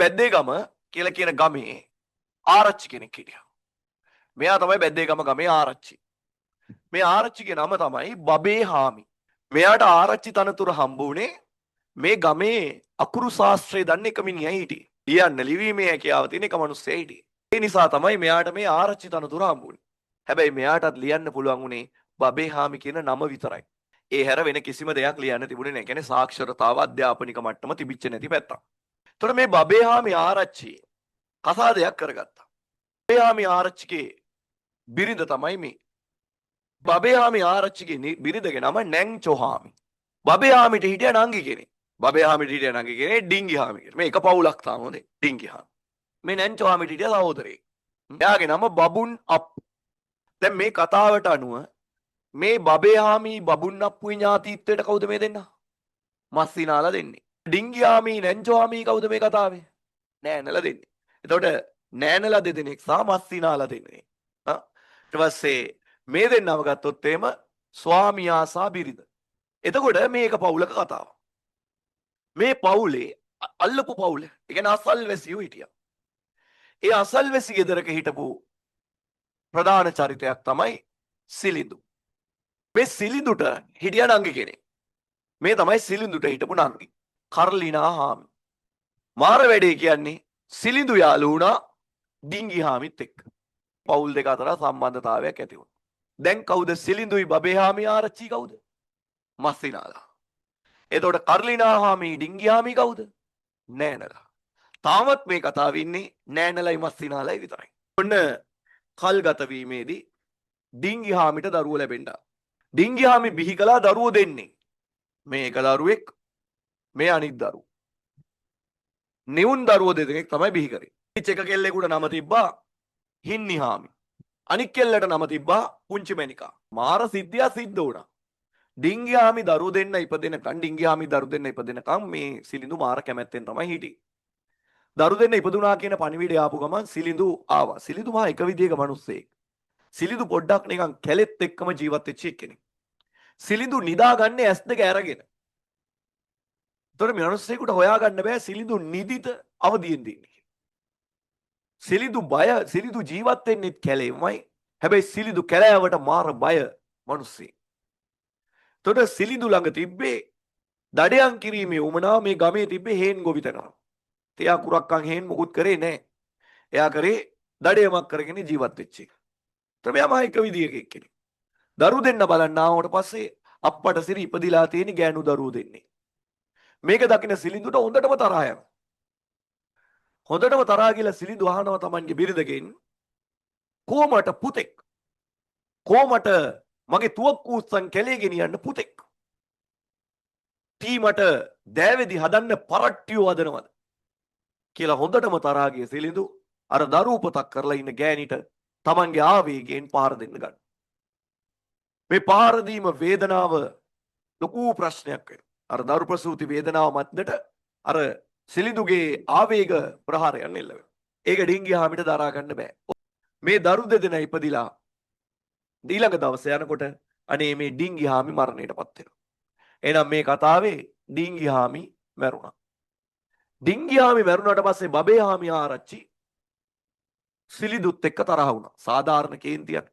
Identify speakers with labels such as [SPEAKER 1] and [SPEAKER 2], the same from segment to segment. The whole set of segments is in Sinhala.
[SPEAKER 1] බැද්දේගම කියලා කියන ගමේ ආරච්චි කෙනෙක් හිටියා. මෙයා තමයි බැද්දේගම ගමේ ආරච්චි. මේ ආරච්චිගේ නම තමයි බබේ හාමි. මෙයාට ආරච්චි තනතුර හම්බ වුණේ මේ ගමේ අකුරු ශාස්ත්‍රය දන්න එක මිනිහා හිටියේ. ලියන්න ලිවීමේ හැකියාව තියෙන එක මිනිස්සෙක් හිටියේ. ඒ නිසා තමයි මෙයාට මේ ආරච්චි තනතුර හම්බ වුණේ. හැබැයි මෙයාටත් ලියන්න පුළුවන් වුණේ බබේ හාමි කියන නම විතරයි. ඒ හැර වෙන කිසිම දෙයක් ලියන්න තිබුණේ නැහැ. කියන්නේ සාක්ෂරතාව අධ්‍යාපනික මට්ටම තිබිච්ච නැති පැත්තක්. එතකොට මේ බබේ හාමි ආරච්චි කසාදයක් කරගත්තා. බබේ හාමි ආරච්චිගේ බිරිඳ තමයි මේ. බබේ හාමි ආරච්චිගේ බිරිඳගේ නම නැන්චෝ හාමි. බබේ හාමිට හිටියා නංගි කෙනෙක්. බබේ හාමිට හිටියා නංගි කෙනෙක් ඩිංගි හාමි කියලා. මේ එක පවුලක් තාම හොඳේ ඩිංගි හාමි. මේ නැන්චෝ හාමිට හිටියා සහෝදරයෙක්. එයාගේ නම බබුන් අප්. දැන් මේ කතාවට අනුව මේ බබේ හාමි බබුන් අප්පුයි ඥාතිත්වයට කවුද මේ දෙන්නා? මස්සිනාලා දෙන්නේ. ඩිංගි හාමි නැන්චෝ හාමි කවුද මේ කතාවේ? නෑනලා දෙන්නේ. එතකොට නෑනලා දෙදෙනෙක් සහ මස්සිනාලා දෙන්නේ. ඊට පස්සේ මේ දෙන්නම ගත්තොත් එහෙම ස්වාමියා සහ බිරිඳ. එතකොට මේක පවුලක කතාවක්. මේ පවුලේ අල්ලපු පවුල. ඒ කියන්නේ අසල්වැසියෝ හිටියා. ඒ අසල්වැසි ගෙදරක හිටපු ප්‍රධාන චරිතයක් තමයි සිලිඳු. මේ සිලිඳුට හිටියා නංගි කෙනෙක්. මේ තමයි සිලිඳුට හිටපු නංගි. කර්ලිනා හාමි. මාර වැඩේ කියන්නේ සිලිඳු යාළු වුණා ඩිංගි හාමිත් එක්ක. පවුල් දෙක අතර සම්බන්ධතාවයක් ඇති වුණා. දැන් කවුද සිලිඳුයි බබේ හාමි ආරච්චි කවුද? මස්සිනාලා. එතකොට කර්ලිනා හාමි ඩිංගි හාමි කවුද? නෑනලා. තාමත් මේ කතාවේ ඉන්නේ නෑනලයි මස්සිනාලයි විතරයි. ඔන්න කල්ගත වීමේදී ඩිංගි හාමිට දරුවෝ ලැබෙන්න. ඩිංගි හාමි බිහි කළා දරුවෝ දෙන්නේ. මේ එක දරුවෙක් මේ අනිත් දරුවෝ. නිවුන් දරුවෝ දෙදෙනෙක් තමයි බිහි කරේ. එක කෙල්ලෙකුට නම තිබ්බා හින්නි හාමි. අනික් කෙල්ලට නම තිබ්බා පුංචි මැනිකා. මාර සිද්ධියක් සිද්ධ වුණා. ඩිංගි හාමි දරුවෝ දෙන්න ඉපදෙනකන් ඩිංගි හාමි දරුවෝ දෙන්න ඉපදෙනකන් මේ සිලිඳු මාර කැමැත්තෙන් තමයි හිටියේ. දරුවෝ දෙන්න ඉපදුනා කියන පණිවිඩය ආපු ගමන් සිලිඳු ආවා. සිලිඳු මහා එක විදියක මිනිස්සෙක්. සිලිඳු පොඩ්ඩක් නිකන් කැලෙත් එක්කම ජීවත් වෙච්ච කෙනෙක්. සිලිඳු නිදාගන්නේ ඇස් දෙක අරගෙන. ඒතර මිනිස්සෙකුට හොයාගන්න බෑ සිලිඳු නිදිත අවදියෙන් දින්නේ. සිලිඳු බය සිලිඳු ජීවත් වෙන්නේ කැලේමයි. හැබැයි සිලිඳු කැලෑවට මාර බය මිනිස්සෙක්. එතකොට සිලිඳු ළඟ තිබ්බේ දඩයන් කිරීමේ උමනාව මේ ගමේ තිබ්බේ හේන් ගොවිතැනක්. එයා කුරක්කන් හේන් මොකුත් කරේ නැහැ. එයා කරේ දඩයමක් කරගෙන ජීවත් වෙච්ච එක. ඒතර මෙයාම එක විදියක කෙනෙක්. දරු දෙන්න බලන්න ආවට පස්සේ අප්පට සිරි ඉපදිලා තියෙන ගෑනු දරුවෝ දෙන්නේ. මේක දකින සිලිඳුට හොඳටම තරහ යනවා. හොඳටම තරහ ගිහලා සිලිඳු අහනවා Tamanගේ බිරිඳගෙන් කොමට පුතෙක් කොමට මගේ තුවක්කු උස්සන් කැලේ ගෙනියන්න පුතෙක් ටීමට දෑවැදි හදන්න පරට්ටියෝ හදනවද කියලා හොඳටම තරහ ගිය සිලිඳු අර දරුවපතක් කරලා ඉන්න ගෑණිට Tamanගේ ආවේගයෙන් පහර දෙන්න ගන්න. මේ පහර දීම වේදනාව ලොකු ප්‍රශ්නයක් වෙනවා. අර දරු ප්‍රසූති වේදනාව මැද්දට අර සිලිඳුගේ ආවේග ප්‍රහාරයන් එල්ල වෙනවා. ඒක ඩිංගි හාමිට දරා ගන්න බෑ. මේ දරු දෙදෙනා ඉපදිලා ඊළඟ දවසේ යනකොට අනේ මේ ඩිංගි හාමි මරණයටපත් වෙනවා. එහෙනම් මේ කතාවේ ඩිංගි හාමි මැරුණා. ඩිංගි හාමි මැරුණාට පස්සේ බබේ හාමි ආරච්චි සිලිඳුත් එක්ක තරහ වුණා. සාධාරණ කේන්තියක්.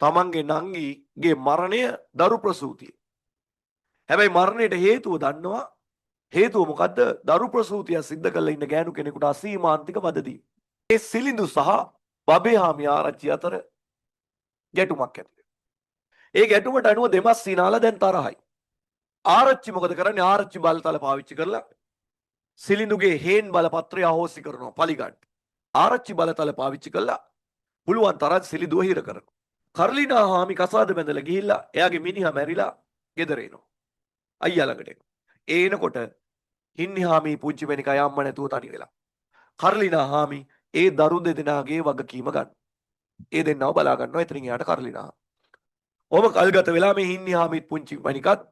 [SPEAKER 1] තමන්ගේ නංගිගේ මරණය දරු ප්‍රසූතිය. හැබැයි මරණයට හේතුව දන්නවා. හේතුව මොකද්ද? දරු ප්‍රසූතිය සිද්ධ කරලා ඉන්න ගෑනු කෙනෙකුට අසීමාන්තික වදදී. ඒ සිලිඳු සහ බබේ හාමි ආරච්චි අතර ගැටුමක් ඇති වෙනවා. ඒ ගැටුමට අනුව දෙමස් සිනාලා දැන් තරහයි. ආරච්චි මොකද කරන්නේ? ආරච්චි බලතල පාවිච්චි කරලා සිලිඳුගේ හේන් බලපත්‍රය අහෝසි කරනවා පලිගන්න. ආරච්චි බලතල පාවිච්චි කරලා පුළුවන් තරම් සිලිඳුව හිර කරනවා. කර්ලිනා හාමි කසාද බැඳලා ගිහිල්ලා එයාගේ මිනිහා මැරිලා ගෙදර එනවා. අයියා ළඟට එනවා. ඒ එනකොට හින්නි හාමි පුංචි වෙනිකා යම්ම නැතුව තනි වෙලා. කර්ලිනා හාමි ඒ දරු දෙදෙනාගේ වගකීම ගන්න. ඒ දෙන්නව බලා ගන්නවා. එතනින් එහාට කර්ලිනා. ඔබ කල්ගත වෙලා මේ හින්නි හාමිත් පුංචි වෙනිකත්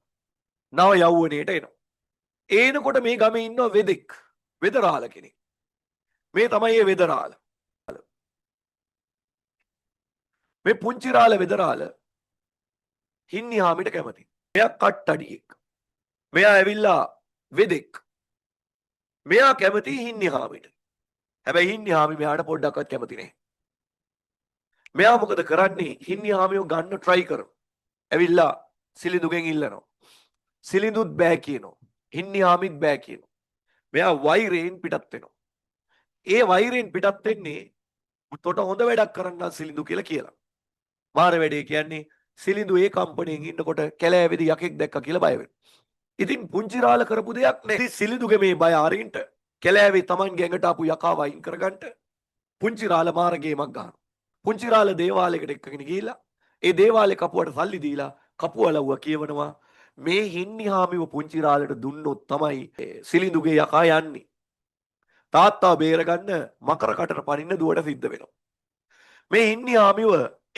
[SPEAKER 1] නව යෞවනයේට එනවා. ඒ එනකොට මේ ගමේ ඉන්න වෙදෙක් වෙදරාල කෙනෙක්. මේ තමයි ඒ වෙදරාල. මේ පුංචි රාල වෙදරාල හින්නි හාමිට කැමති. මෙයා කට්ටඩියෙක්. මෙයා ඇවිල්ලා වෙදෙක්. මෙයා කැමති හින්නි හාමිට. හැබැයි හින්නි හාමි මෙයාට පොඩ්ඩක්වත් කැමති නෑ. මෙයා මොකද කරන්නේ? හින්නි හාමිව ගන්න try කරනවා. ඇවිල්ලා සිලිඳුගෙන් ඉල්ලනවා. සිලිඳුත් බෑ කියනවා. හින්නි හාමිත් බෑ කියනවා. මෙයා වෛරයෙන් පිටත් වෙනවා. ඒ වෛරයෙන් පිටත් වෙන්නේ තොට හොඳ වැඩක් කරන්න සිලිඳු කියලා. මාර වැඩේ කියන්නේ සිලිඳු ඒ කම්පැනියෙන් ඉන්නකොට කැලෑවේදී යකෙක් දැක්කා කියලා බය වෙනවා. ඉතින් පුංචිරාල කරපු දෙයක් නෑ. ඉතින් සිලිඳුගේ මේ බය අරින්ට කැලෑවේ Tamanගේ ඇඟට ආපු යකාව අයින් කරගන්න පුංචිරාල මාර ගේමක් ගන්නවා. පුංචිරාල දේවාලයකට එක්කගෙන ගිහිල්ලා ඒ දේවාලේ කපුවට සල්ලි දීලා කපුවලව්ව කියවනවා මේ හින්නි හාමිව පුංචිරාලට දුන්නොත් තමයි සිලිඳුගේ යකා යන්නේ. තාත්තා බේරගන්න මකර කටට පනින්න දුවට සිද්ධ වෙනවා. මේ හින්නි හාමිව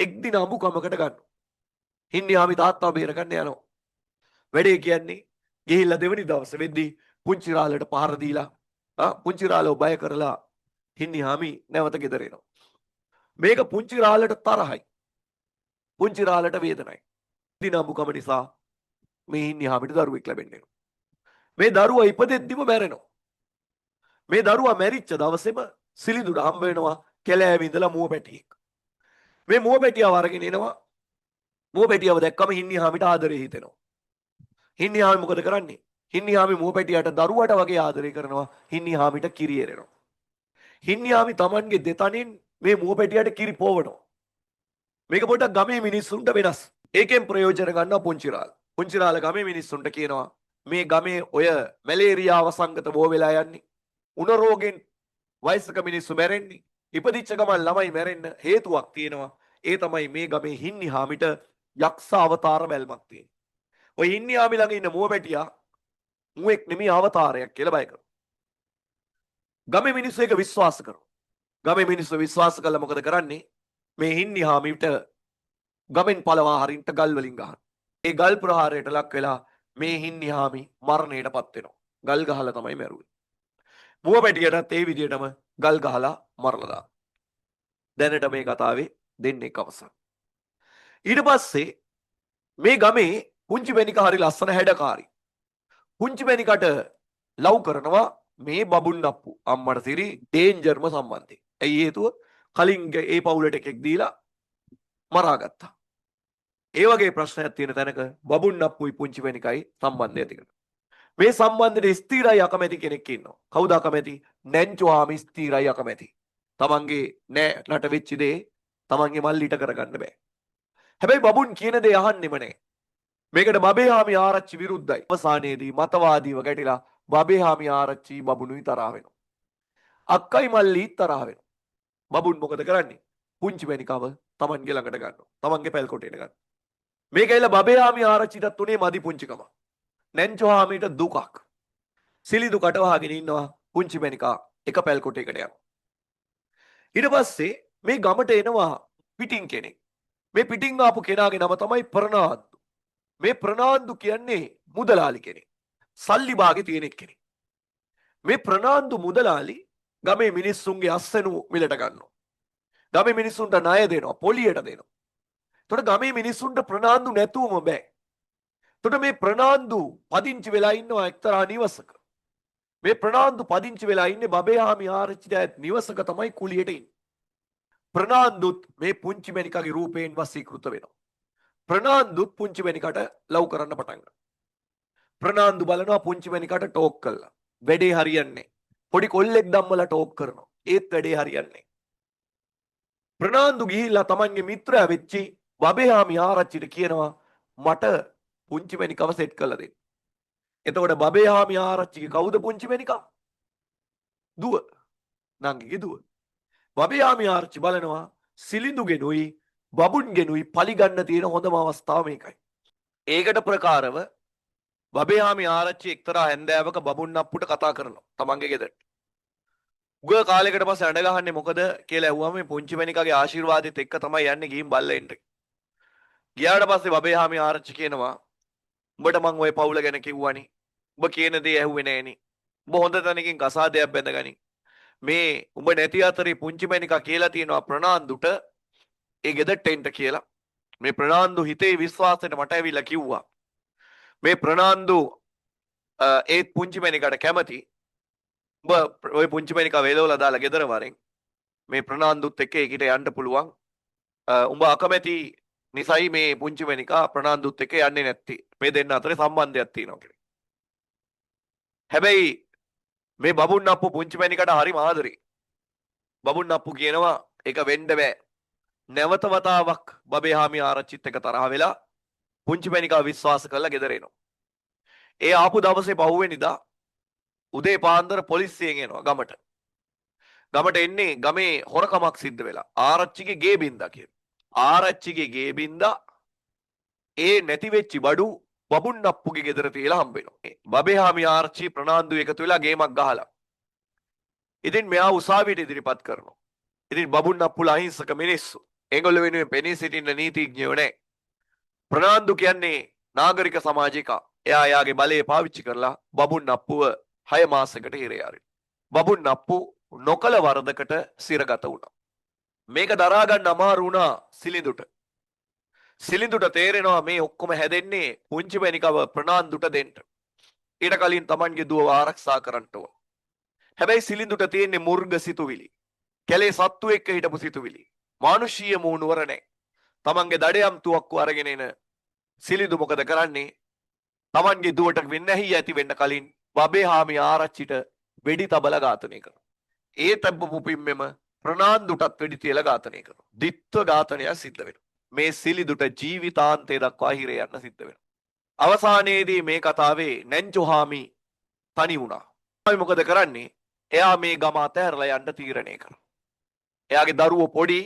[SPEAKER 1] එක් දින අඹුකමකට ගන්නවා. හින්නි හාමි තාත්තා බේරගන්න යනවා. වැඩේ කියන්නේ ගිහිල්ලා දෙවනි දවසේ වෙද්දී පුංචිරාලට පහර දීලා පුංචිරාලව බය කරලා හින්නි හාමි නැවත ගෙදර එනවා. මේක පුංචිරාලට තරහයි. පුංචිරාලට වේදනයි. දින අඹුකම නිසා මේ හින්නි හාමිට දරුවෙක් ලැබෙන්නේ නැහැ. මේ දරුවා ඉපදෙද්දිම මැරෙනවා. මේ දරුවා මැරිච්ච දවසේම සිලිඳුට හම්බ වෙනවා කැලෑවේ ඉඳලා මුව පැටියෙක්. මේ මුව පැටියව අරගෙන එනවා. මුව පැටියව දැක්කම හින්නි හාමිට ආදරේ හිතෙනවා. හින්නි හාමි මොකද කරන්නේ? හින්නි හාමි මුව පැටියට දරුවට වගේ ආදරය කරනවා. හින්නි හාමිට කිරි එරෙනවා. හින්නි හාමි Tamanගේ දෙතනින් මේ මුව පැටියට කිරි පොවනවා. මේක පොඩ්ඩක් ගමේ මිනිස්සුන්ට වෙනස්. ඒකෙන් ප්‍රයෝජන ගන්නවා පුංචිරාල. පුංචිරාල ගමේ මිනිස්සුන්ට කියනවා මේ ගමේ ඔය මැලේරියාව සංගත බෝ වෙලා යන්නේ. උණ රෝගෙන් වයසක මිනිස්සු මැරෙන්නේ. ඉපදිච්ච ගමන් ළමයි මැරෙන්න හේතුවක් තියෙනවා. ඒ තමයි මේ ගමේ හින්නි හාමිට යක්ෂ අවතාර බැල්මක් තියෙනවා. ඔය හින්නි හාමි ළඟ ඉන්න මුව පැටියා මුවෙක් නෙමෙයි අවතාරයක් කියලා බය කරනවා. ගමේ මිනිස්සු ඒක විශ්වාස කරනවා. ගමේ මිනිස්සු විශ්වාස කළා මොකද කරන්නේ? මේ හින්නි හාමිට ගමෙන් පළවා හරින්න ගල් වලින් ගහනවා. ඒ ගල් ප්‍රහාරයට ලක් වෙලා මේ හින්නි හාමි මරණයටපත් වෙනවා. ගල් ගහලා තමයි මැරුවේ. මුව පැටියටත් ඒ විදිහටම ගල් ගහලා මරලා දානවා. දැනට මේ කතාවේ දෙන්නෙක් අවසන්. ඊට පස්සේ මේ ගමේ පුංචි බෙනික හරි ලස්සන හැඩකාරී. පුංචි බෙනිකට ලව් කරනවා මේ බබුන් අප්පු අම්මට සිරි ඩේන්ජර්ම සම්බන්ධයෙන්. ඇයි හේතුව? කලින් ඒ පවුලට එකෙක් දීලා මරාගත්තා. ඒ වගේ ප්‍රශ්නයක් තියෙන තැනක බබුන් අප්පුයි පුංචි බෙනිකයි සම්බන්ධය ඇති කරනවා. මේ සම්බන්ධයට ස්ථිරයි අකමැති කෙනෙක් ඉන්නවා. කවුද අකමැති? නැන්චෝ හාමි ස්ථිරයි අකමැති. තමන්ගේ නෑ නට වෙච්ච දේ තමන්ගේ මල්ලිට කරගන්න බෑ. හැබැයි බබුන් කියන දේ අහන්නෙම නෑ. මේකට බබේ හාමි ආරච්චි විරුද්ධයි. අවසානයේදී මතවාදීව ගැටිලා බබේ හාමි ආරච්චි බබුනුයි තරහ වෙනවා. අක්කයි මල්ලි තරහ වෙනවා. බබුන් මොකද කරන්නේ? පුංචි බෙනිකව තමන්ගේ ළඟට ගන්නවා. තමන්ගේ පැල් කොටේට ගන්නවා. මේක ඇවිල්ලා බබේ හාමි ආරච්චිටත් උනේ මදි පුංචිකම. නැන්චෝ හාමිට දුකක්. සිලිඳු කට වහගෙන ඉන්නවා පුංචි බෙනිකා එක පැල් කොටයකට යනවා. ඊට පස්සේ මේ ගමට එනවා පිටින් කෙනෙක්. මේ පිටින් ආපු කෙනාගේ නම තමයි ප්‍රනාන්දු. මේ ප්‍රනාන්දු කියන්නේ මුදලාලි කෙනෙක්. සල්ලි භාගේ තියෙන කෙනෙක්. මේ ප්‍රනාන්දු මුදලාලි ගමේ මිනිස්සුන්ගේ අස්සනු මිලට ගන්නවා. ගමේ මිනිස්සුන්ට ණය දෙනවා, පොලියට දෙනවා. එතකොට ගමේ මිනිස්සුන්ට ප්‍රනාන්දු නැතුවම බෑ. එතකොට මේ ප්‍රනාන්දු පදිංචි වෙලා ඉන්නවා එක්තරා නිවසක. මේ ප්‍රනාන්දු පදිංචි වෙලා ඉන්නේ බබේ හාමි ආරච්චිට නිවසක තමයි කුලියට ඉන්නේ. ප්‍රනාන්දුත් මේ පුංචි බෙනිකාගේ රූපයෙන් වශීකృత වෙනවා. ප්‍රනාන්දුත් පුංචි බෙනිකට ලව් කරන්න පටන් ගන්නවා. ප්‍රනාන්දු බලනවා පුංචි බෙනිකට ටෝක් කළා. වැඩේ හරියන්නේ. පොඩි කොල්ලෙක් ධම්මලා ටෝක් කරනවා. ඒත් වැඩේ හරියන්නේ. ප්‍රනාන්දු ගිහිල්ලා තමන්ගේ මිත්‍රයා වෙච්චි බබේ හාමි ආරච්චිට කියනවා මට පුංචි බෙනිකව සෙට් කරලා දෙන්න. එතකොට බබේ හාමි ආරච්චිගේ කවුද පුංචි බෙනිකා? දුව. නංගිගේ දුව. බබේ හාමි ආරච්චි බලනවා සිලිඳුගෙනුයි බබුන්ගෙනුයි පලිගන්න තියෙන හොඳම අවස්ථාව මේකයි. ඒකට ප්‍රකාරව බබේ හාමි ආරච්චි එක්තරා හැන්දෑවක බබුන් අප්පුට කතා කරනවා තමන්ගේ ගෙදරට. උග කාලයකට පස්සේ අඬ ගහන්නේ මොකද කියලා ඇහුවම මේ පුංචි බෙනිකාගේ ආශිර්වාදෙත් එක්ක තමයි යන්නේ ගිහින් බල්ලෙන්ට. ගියාට පස්සේ බබේ හාමි ආරච්චි කියනවා උඹට මං ওই පවුල ගැන කිව්වනේ. උඹ කියන දේ ඇහුවේ නෑනේ. උඹ හොඳ තැනකින් කසාදයක් බැඳගනි. මේ උඹ නැති අතරේ පුංචි බෙනිකා කියලා තියෙනවා ප්‍රනාන්දුට ඒ ගෙදරට එන්න කියලා. මේ ප්‍රනාන්දු හිතේ විශ්වාසයට මට ඇවිල්ලා කිව්වා. මේ ප්‍රනාන්දු ඒත් පුංචි බෙනිකාට කැමති. උඹ ඔය පුංචි මැනිකා වේලවලා දාලා ගෙදර වරෙන් මේ ප්‍රනාන්දුත් එක්ක ඒකිට යන්න පුළුවන්. උඹ අකමැති නිසයි මේ පුංචි මැනිකා ප්‍රනාන්දුත් එක්ක යන්නේ නැත්තේ. මේ දෙන්න අතරේ සම්බන්ධයක් තියෙනවා කියලා. හැබැයි මේ බබුන් අප්පු පුංචි මැනිකට හරිම ආදරේ. බබුන් අප්පු කියනවා ඒක වෙන්න බෑ. නැවත වතාවක් බබේ හාමි ආරච්චිත් එක්ක තරහ වෙලා පුංචි මැනිකා විශ්වාස කරලා ගෙදර එනවා. ඒ ආපු දවසේ පහුවෙනිදා උදේ පාන්දර පොලිසියෙන් එනවා ගමට. ගමට එන්නේ ගමේ හොරකමක් සිද්ධ වෙලා. ආරච්චිගේ ගේ බින්දා කියලා. ආරච්චිගේ ගේ බින්දා ඒ නැති වෙච්චි බඩු බබුන් අප්පුගේ ගෙදර තියලා හම්බ වෙනවා. බබේ හාමි ආරච්චි ප්‍රනාන්දු එකතු වෙලා ගේමක් ගහලා. ඉතින් මෙයා උසාවියට ඉදිරිපත් කරනවා. ඉතින් බබුන් අප්පුලා අහිංසක මිනිස්සු. ඒගොල්ලෝ වෙනුවෙන් පෙනී සිටින්න නීතිඥයෝ නැහැ. ප්‍රනාන්දු කියන්නේ නාගරික සමාජික. එයා යාගේ බලය පාවිච්චි කරලා බබුන් අප්පුව 6 මාසයකට හිරේ ආරින්. බබුන් අප්පු නොකල වරදකට සිරගත වුණා. මේක දරා ගන්න අමාරු වුණා සිලිඳුට. සිලිඳුට තේරෙනවා මේ ඔක්කොම හැදෙන්නේ පුංචි මැනිකව ප්‍රනාන්දුට දෙන්න. ඊට කලින් Tamanගේ දුව ආරක්ෂා කරන්න ඕන. හැබැයි සිලිඳුට තියෙන්නේ මුර්ග සිතුවිලි. කැලේ සත්තු එක්ක හිටපු සිතුවිලි. මානුෂීය මූණුවර නැහැ. Tamanගේ දඩයම් තුවක්කු අරගෙන එන සිලිඳු මොකද කරන්නේ? Tamanගේ දුවට වෙන්නැහි ඇති වෙන්න කලින් බබේ හාමි ආරච්චිට වෙඩි තබලා ඝාතනය කරනවා. ඒ තබ්බපු පිම්මෙම ප්‍රනාන්දුටත් වෙඩි තියලා ඝාතනය කරනවා. ද්විත්ව ඝාතනය සිද්ධ වෙනවා. මේ සිලිඳුට ජීවිතාන්තය දක්වා හිරේ යන්න සිද්ධ වෙනවා. අවසානයේදී මේ කතාවේ නැන්චොහාමි තනි වුණා. මොකද කරන්නේ? එයා මේ ගම අතහැරලා යන්න තීරණය කරා. එයාගේ දරුවෝ පොඩි,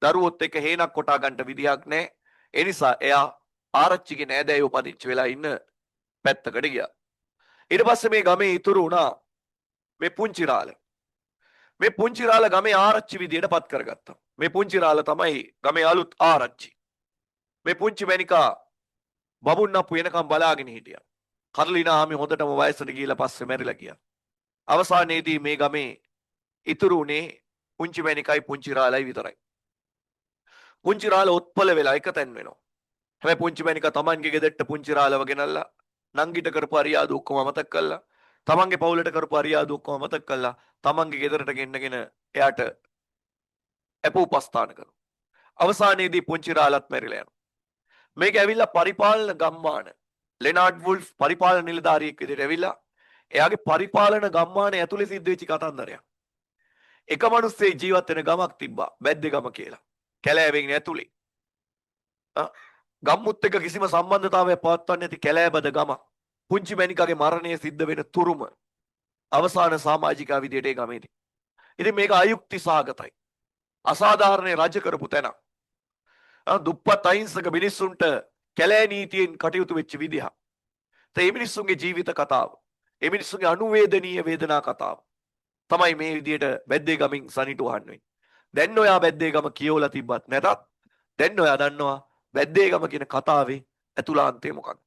[SPEAKER 1] දරුවොත් එක්ක හේනක් කොටා ගන්න විදිහක් නැහැ. ඒ නිසා එයා ආරච්චිගේ නෑදෑයෝ පදිංචි වෙලා ඉන්න පැත්තකට ගියා. ඊට පස්සේ මේ ගමේ ඉතුරු වුණා මේ පුංචිරාල. මේ පුංචිරාල ගමේ ආරච්චි විදියට පත් කරගත්තා. මේ පුංචිරාල තමයි ගමේ අලුත් ආරච්චි. මේ පුංචි මැනිකා බබුන් අප්පු එනකම් බලාගෙන හිටියා. කරලිනා ආමි හොඳටම වයසට ගිහිලා පස්සේ මැරිලා ගියා. අවසානයේදී මේ ගමේ ඉතුරු උනේ පුංචි මැනිකයි පුංචිරාලයි විතරයි. පුංචිරාල ඔත්පල වෙලා එකතෙන් වෙනවා. හැබැයි පුංචි මැනිකා Tamanගේ ගෙදරට පුංචිරාලව ගෙනල්ලා නංගිට කරපු අරියාදු ඔක්කොම අමතක කළා. Tamanගේ පවුලට කරපු අරියාදු ඔක්කොම අමතක කළා. Tamanගේ ගෙදරට ගෙන්නගෙන එයාට අපෝපස්ථාන කරනවා. අවසානයේදී පුංචිරාලත් මැරිලා යනවා. මේක ඇවිල්ලා පරිපාලන ගම්මාන ලෙනාඩ් වුල්ෆ් පරිපාලන නිලධාරියෙක් විදිහට ඇවිල්ලා එයාගේ පරිපාලන ගම්මානය ඇතුලේ සිද්ධ වෙච්ච කතන්දරයක්. එක මිනිස්සෙක් ජීවත් වෙන ගමක් තිබ්බා බැද්දේ ගම කියලා. කැලෑවෙන් ඇතුලේ. ගම්මුත් එක්ක කිසිම සම්බන්ධතාවයක් පවත්වන්නේ නැති කැලෑබද ගම. පුංචි මැනිකාගේ මරණය සිද්ධ වෙන තුරුම අවසාන සමාජිකා විදියට ඒ ගමේදී. ඉතින් මේක අයුක්ති සහගතයි. අසාධාරණ රජ කරපු තැන. දුප්පත් අහිංසක මිනිස්සුන්ට කැලෑ නීතියෙන් කටයුතු වෙච්ච විදිහ. ඒ මිනිස්සුන්ගේ ජීවිත කතාව. ඒ මිනිස්සුන්ගේ අනුවේදනීය වේදනා කතාව. තමයි මේ විදියට බැද්දේ ගමින් සනිටු අහන්නේ. දැන් ඔයා බැද්දේ ගම කියවලා තිබ්බත් නැතත් දැන් ඔයා දන්නවා බැද්දේ ගම කියන කතාවේ ඇතුළාන්තය මොකක්ද?